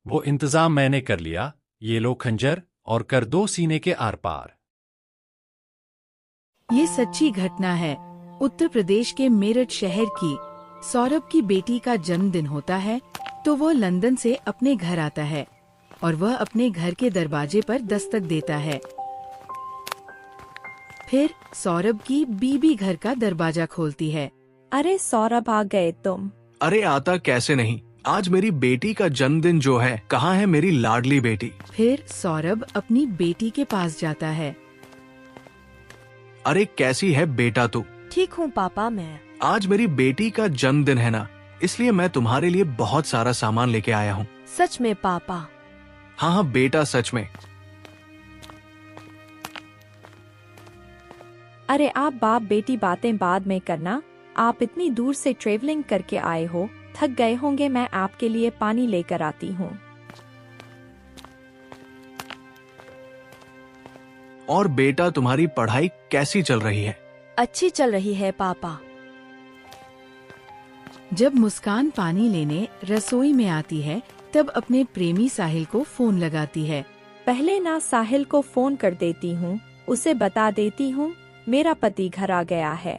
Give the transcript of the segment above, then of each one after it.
वो इंतजाम मैंने कर लिया। ये लो खंजर और कर दो सीने के आर पार। ये सच्ची घटना है। उत्तर प्रदेश के मेरठ शहर की सौरभ की बेटी का जन्मदिन होता है तो वो लंदन से अपने घर आता है और वह अपने घर के दरवाजे पर दस्तक देता है। फिर सौरभ की बीबी घर का दरवाजा खोलती है। अरे सौरभ, आ गए तुम? अरे आता कैसे नहीं, आज मेरी बेटी का जन्मदिन जो है, कहाँ है मेरी लाडली बेटी? फिर सौरभ अपनी बेटी के पास जाता है। अरे कैसी है बेटा तू? ठीक हूँ पापा मैं। आज मेरी बेटी का जन्मदिन है ना, इसलिए मैं तुम्हारे लिए बहुत सारा सामान लेके आया हूँ। सच में पापा? हाँ हाँ बेटा, सच में। अरे आप बाप बेटी बातें बाद में करना। आप इतनी दूर से ट्रेवलिंग करके आए हो, थक गए होंगे। मैं आपके लिए पानी लेकर आती हूँ। और बेटा तुम्हारी पढ़ाई कैसी चल रही है? अच्छी चल रही है पापा। जब मुस्कान पानी लेने रसोई में आती है तब अपने प्रेमी साहिल को फोन लगाती है। पहले ना साहिल को फोन कर देती हूँ, उसे बता देती हूँ मेरा पति घर आ गया है।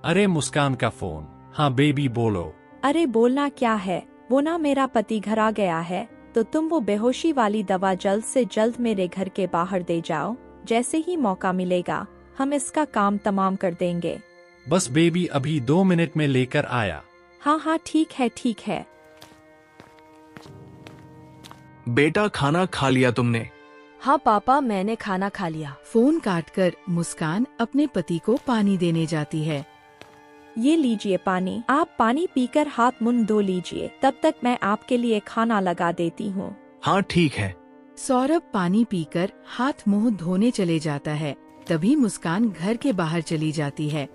अरे मुस्कान का फोन। हाँ बेबी बोलो। अरे बोलना क्या है, वो ना मेरा पति घर आ गया है, तो तुम वो बेहोशी वाली दवा जल्द से जल्द मेरे घर के बाहर दे जाओ। जैसे ही मौका मिलेगा हम इसका काम तमाम कर देंगे। बस बेबी अभी 2 मिनट में लेकर आया। हाँ हाँ ठीक है ठीक है। बेटा खाना खा लिया तुमने? हाँ पापा, मैंने खाना खा लिया। फोन काटकर मुस्कान अपने पति को पानी देने जाती है। ये लीजिए पानी, आप पानी पीकर हाथ मुंह धो लीजिए, तब तक मैं आपके लिए खाना लगा देती हूँ। हाँ ठीक है। सौरभ पानी पीकर हाथ मुंह धोने चले जाता है। तभी मुस्कान घर के बाहर चली जाती है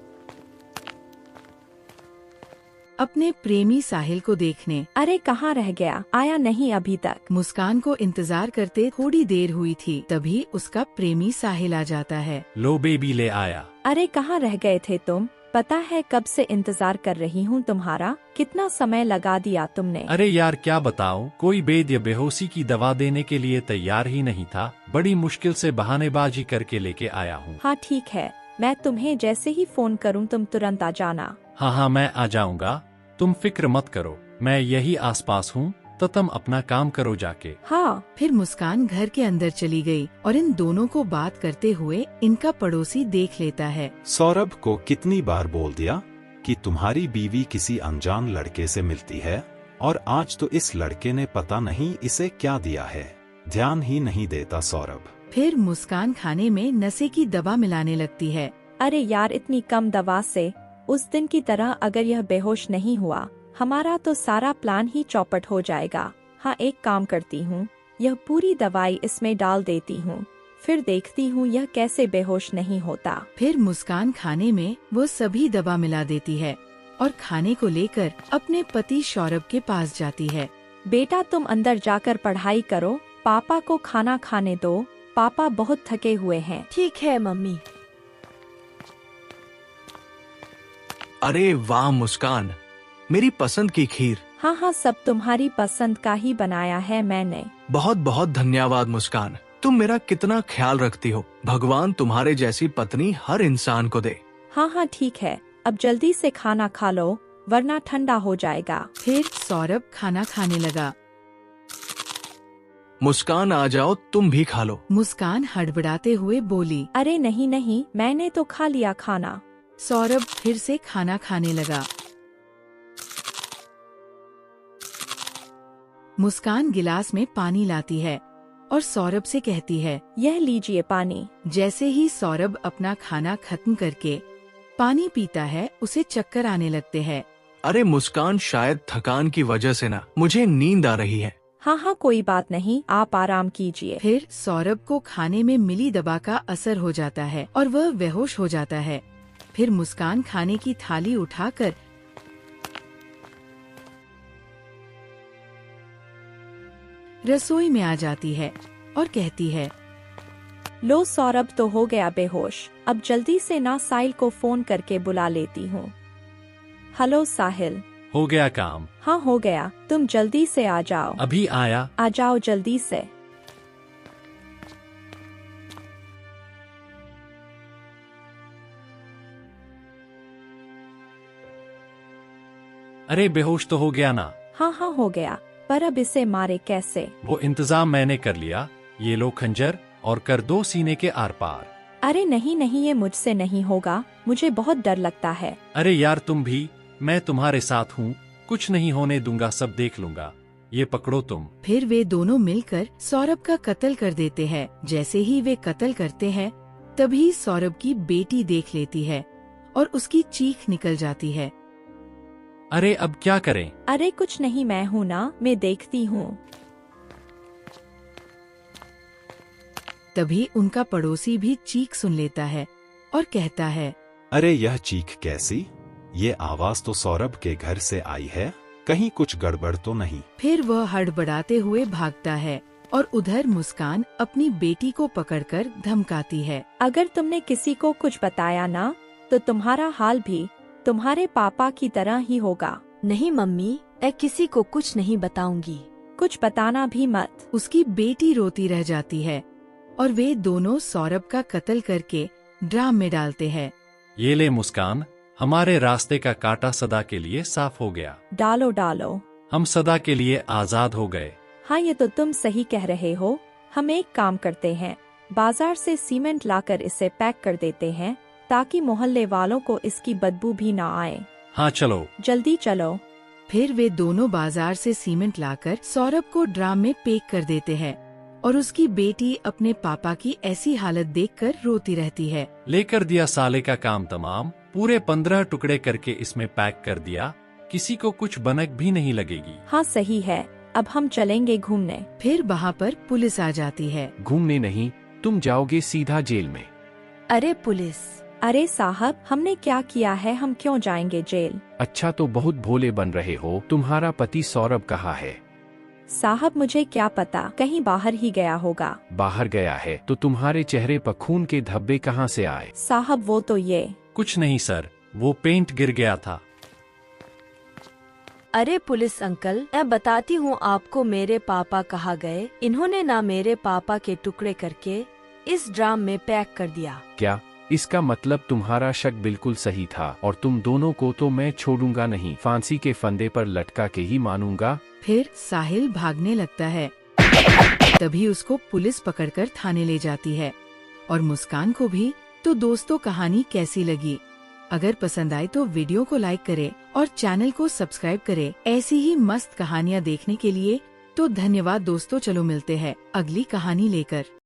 अपने प्रेमी साहिल को देखने। अरे कहाँ रह गया, आया नहीं अभी तक? मुस्कान को इंतजार करते थोड़ी देर हुई थी, तभी उसका प्रेमी साहिल आ जाता है। लो बेबी ले आया। अरे कहाँ रह गए थे तुम? पता है कब से इंतजार कर रही हूँ तुम्हारा, कितना समय लगा दिया तुमने। अरे यार क्या बताऊं, कोई बेद या बेहोशी की दवा देने के लिए तैयार ही नहीं था। बड़ी मुश्किल से बहानेबाजी करके लेके आया हूँ। हाँ ठीक है, मैं तुम्हें जैसे ही फोन करूँ तुम तुरंत आ जाना। हाँ हाँ मैं आ जाऊंगा, तुम फिक्र मत करो, मैं यही आसपास हूँ, तो तुम अपना काम करो जाके। हाँ। फिर मुस्कान घर के अंदर चली गई और इन दोनों को बात करते हुए इनका पड़ोसी देख लेता है। सौरभ को कितनी बार बोल दिया कि तुम्हारी बीवी किसी अनजान लड़के से मिलती है, और आज तो इस लड़के ने पता नहीं इसे क्या दिया है, ध्यान ही नहीं देता सौरभ। फिर मुस्कान खाने में नशे की दवा मिलाने लगती है। अरे यार इतनी कम दवा से उस दिन की तरह अगर यह बेहोश नहीं हुआ, हमारा तो सारा प्लान ही चौपट हो जाएगा। हाँ एक काम करती हूँ, यह पूरी दवाई इसमें डाल देती हूँ, फिर देखती हूँ यह कैसे बेहोश नहीं होता। फिर मुस्कान खाने में वो सभी दवा मिला देती है और खाने को लेकर अपने पति सौरभ के पास जाती है। बेटा तुम अंदर जाकर पढ़ाई करो, पापा को खाना खाने दो, पापा बहुत थके हुए हैं। ठीक है मम्मी। अरे वाह मुस्कान, मेरी पसंद की खीर। हाँ हाँ सब तुम्हारी पसंद का ही बनाया है मैंने। बहुत बहुत धन्यवाद मुस्कान, तुम मेरा कितना ख्याल रखती हो। भगवान तुम्हारे जैसी पत्नी हर इंसान को दे। हाँ हाँ ठीक है, अब जल्दी से खाना खा लो वरना ठंडा हो जाएगा। फिर सौरभ खाना खाने लगा। मुस्कान आ जाओ, तुम भी खा लो। मुस्कान हड़बड़ाते हुए बोली। अरे नहीं नहीं, मैंने तो खा लिया खाना। सौरभ फिर से खाना खाने लगा। मुस्कान गिलास में पानी लाती है और सौरभ से कहती है, यह लीजिए पानी। जैसे ही सौरभ अपना खाना खत्म करके पानी पीता है, उसे चक्कर आने लगते हैं। अरे मुस्कान, शायद थकान की वजह से ना मुझे नींद आ रही है। हाँ हाँ कोई बात नहीं, आप आराम कीजिए। फिर सौरभ को खाने में मिली दवा का असर हो जाता है और वह बेहोश हो जाता है। फिर मुस्कान खाने की थाली उठाकर रसोई में आ जाती है और कहती है, लो सौरभ तो हो गया बेहोश, अब जल्दी से ना साहिल को फोन करके बुला लेती हूँ। हेलो साहिल, हो गया काम। हाँ हो गया, तुम जल्दी से आ जाओ। अभी आया। आ जाओ जल्दी से। अरे बेहोश तो हो गया ना। हाँ हाँ हो गया, पर अब इसे मारे कैसे? वो इंतजाम मैंने कर लिया। ये लो खंजर और कर दो सीने के आर पार। अरे नहीं नहीं, ये मुझसे नहीं होगा, मुझे बहुत डर लगता है। अरे यार तुम भी, मैं तुम्हारे साथ हूँ, कुछ नहीं होने दूंगा, सब देख लूंगा। ये पकड़ो तुम। फिर वे दोनों मिलकर सौरभ का कत्ल कर देते हैं। जैसे ही वे कत्ल करते हैं तभी सौरभ की बेटी देख लेती है और उसकी चीख निकल जाती है। अरे अब क्या करें? अरे कुछ नहीं, मैं हूँ ना, मैं देखती हूँ। तभी उनका पड़ोसी भी चीख सुन लेता है और कहता है, अरे यह चीख कैसी? ये आवाज तो सौरभ के घर से आई है, कहीं कुछ गड़बड़ तो नहीं? फिर वह हड़बड़ाते हुए भागता है और उधर मुस्कान अपनी बेटी को पकड़कर धमकाती है। अगर तुमने किसी को कुछ बताया ना, तो तुम्हारा हाल भी तुम्हारे पापा की तरह ही होगा। नहीं मम्मी, मैं किसी को कुछ नहीं बताऊंगी। कुछ बताना भी मत। उसकी बेटी रोती रह जाती है और वे दोनों सौरभ का कत्ल करके ड्राम में डालते हैं। ये ले मुस्कान, हमारे रास्ते का कांटा सदा के लिए साफ हो गया। डालो डालो। हम सदा के लिए आजाद हो गए। हाँ ये तो तुम सही कह रहे हो। हम एक काम करते हैं, बाजार से सीमेंट लाकर इसे पैक कर देते हैं, ताकि मोहल्ले वालों को इसकी बदबू भी ना आए। हाँ चलो। जल्दी चलो। फिर वे दोनों बाजार से सीमेंट लाकर सौरभ को ड्राम में पैक कर देते हैं और उसकी बेटी अपने पापा की ऐसी हालत देखकर रोती रहती है। लेकर दिया साले का काम तमाम, पूरे 15 टुकड़े करके इसमें पैक कर दिया, किसी को कुछ बनक भी नहीं लगेगी। हाँ सही है, अब हम चलेंगे घूमने। फिर वहाँ पर पुलिस आ जाती है। घूमने नहीं, तुम जाओगे सीधा जेल में। अरे पुलिस! अरे साहब, हमने क्या किया है, हम क्यों जाएंगे जेल? अच्छा तो बहुत भोले बन रहे हो। तुम्हारा पति सौरभ कहाँ है? साहब मुझे क्या पता, कहीं बाहर ही गया होगा। बाहर गया है तो तुम्हारे चेहरे पर खून के धब्बे कहाँ से आए? साहब वो तो ये। कुछ नहीं सर, वो पेंट गिर गया था। अरे पुलिस अंकल, मैं बताती हूँ आपको मेरे पापा कहाँ गए। इन्होंने ना मेरे पापा के टुकड़े करके इस ड्राम में पैक कर दिया। क्या? इसका मतलब तुम्हारा शक बिल्कुल सही था और तुम दोनों को तो मैं छोड़ूंगा नहीं, फांसी के फंदे पर लटका के ही मानूंगा। फिर साहिल भागने लगता है। तभी उसको पुलिस पकड़कर थाने ले जाती है और मुस्कान को भी। तो दोस्तों कहानी कैसी लगी? अगर पसंद आए तो वीडियो को लाइक करें और चैनल को सब्सक्राइब करें ऐसी ही मस्त कहानियाँ देखने के लिए। तो धन्यवाद दोस्तों, चलो मिलते हैं अगली कहानी लेकर।